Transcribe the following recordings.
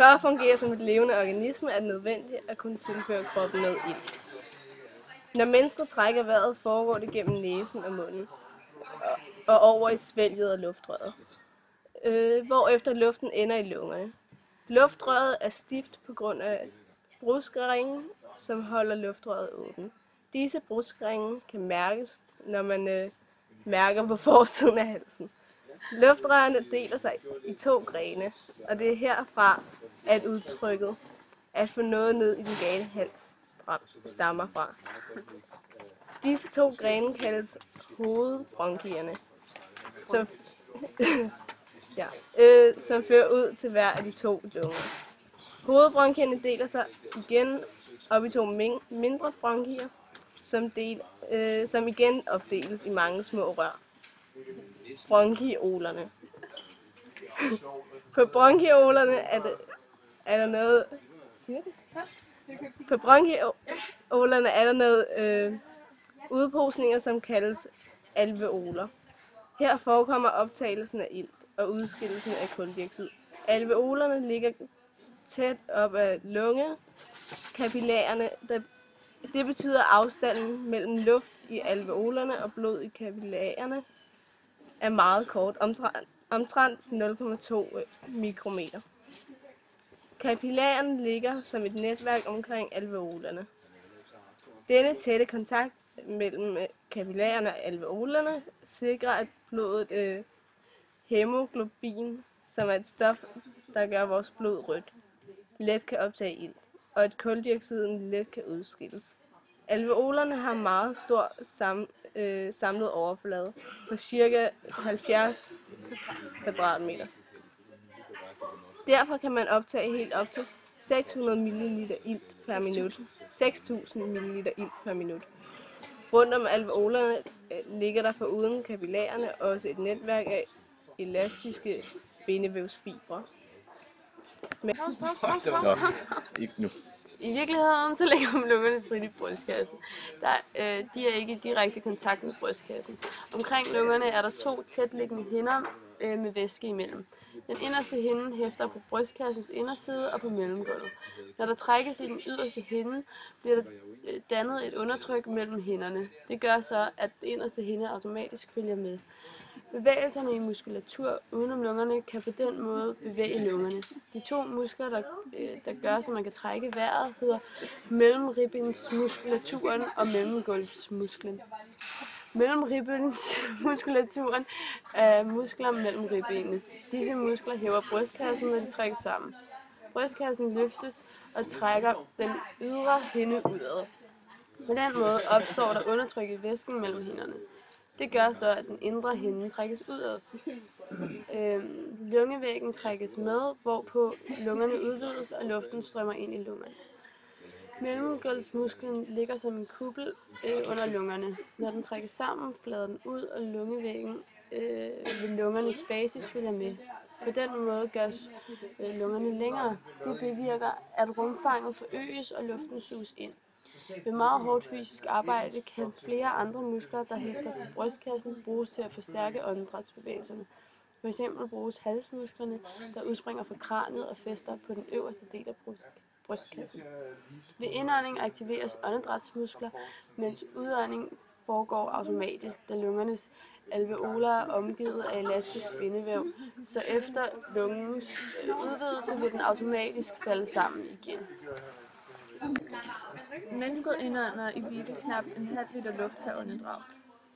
For at fungere som et levende organisme er det nødvendigt at kunne tilføre kroppen noget ilt. Når mennesker trækker vejret, foregår det gennem næsen og munden og over i svælget og luftrøret, hvorefter luften ender i lungerne. Luftrøret er stift på grund af bruskeringen, som holder luftrøret åbent. Disse bruskeringe kan mærkes, når man mærker på forsiden af halsen. Luftrørene deler sig i 2 grene, og det er herfra, at udtrykket at få noget ned i den gale hals stammer fra. Disse 2 grene kaldes hovedbronkierne, som fører ud til hver af de 2 lunger. Hovedbronkierne deler sig igen op i 2 mindre bronkier, som igen opdeles i mange små rør. Bronkiolerne. På bronkiolerne er der noget... På bronkiolerne er der noget udposninger, som kaldes alveoler. Her forekommer optagelsen af ilt og udskillelsen af kuldioxid. Alveolerne ligger tæt op ad lungekapillærerne. Det betyder afstanden mellem luft i alveolerne og blod i kapillærerne er meget kort, omtrent 0,2 mikrometer. Kapillærerne ligger som et netværk omkring alveolerne. Denne tætte kontakt mellem kapillærerne og alveolerne sikrer, at blodet hæmoglobin, som er et stof, der gør vores blod rødt, let kan optage ilt, og at kuldioxiden let kan udskilles. Alveolerne har meget stor samlet overflade på ca. 70 kvadratmeter. Derfor kan man optage helt op til 600 ml ilt per minut. 6.000 ml ilt per minut. Rundt om alveolerne ligger der foruden kapillærerne også et netværk af elastiske bindevævsfibre. I virkeligheden så ligger lungerne frit i brystkassen. De er ikke i direkte kontakt med brystkassen. Omkring lungerne er der 2 tætliggende hinder med væske imellem. Den inderste hinde hæfter på brystkassens inderside og på mellemgulvet. Når der trækkes i den yderste hinde, bliver der dannet et undertryk mellem hinderne. Det gør så, at den inderste hinde automatisk følger med. Bevægelserne i muskulatur udenom lungerne kan på den måde bevæge lungerne. De 2 muskler, der gør, så man kan trække vejret, hedder mellemribbensmuskulaturen og mellemgulvsmusklen. Mellemribbensmuskulaturen er muskler mellem ribbenene. Disse muskler hæver brystkassen, når de trækkes sammen. Brystkassen løftes og trækker den ydre hinde udad. På den måde opstår der undertryk i væsken mellem hinderne. Det gør så, at den indre hinde trækkes udad. Lungevæggen trækkes med, hvorpå lungerne udvides og luften strømmer ind i lungerne. Mellemgulvsmusklen ligger som en kuppel under lungerne. Når den trækkes sammen, flader den ud, og lungevæggen ved lungernes basis følger med. På den måde gøres lungerne længere. Det bevirker, at rumfanget forøges og luften suges ind. Ved meget hårdt fysisk arbejde kan flere andre muskler, der hæfter på brystkassen, bruges til at forstærke åndedrætsbevægelserne. For eksempel bruges halsmusklerne, der udspringer fra kraniet og fæster på den øverste del af brystkassen. Ved indånding aktiveres åndedrætsmuskler, mens udånding foregår automatisk, da lungernes alveoler er omgivet af elastisk bindevæv, så efter lungens udvidelse vil den automatisk falde sammen igen. Mennesket indånder i Vibe knap en halv liter luft per åndedrag.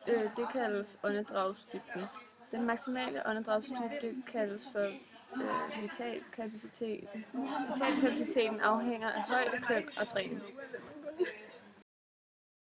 Det kaldes åndedragsdybden. Den maksimale åndedragsdybde kaldes for vitalkapaciteten. Vitalkapaciteten afhænger af højde, køn og træning.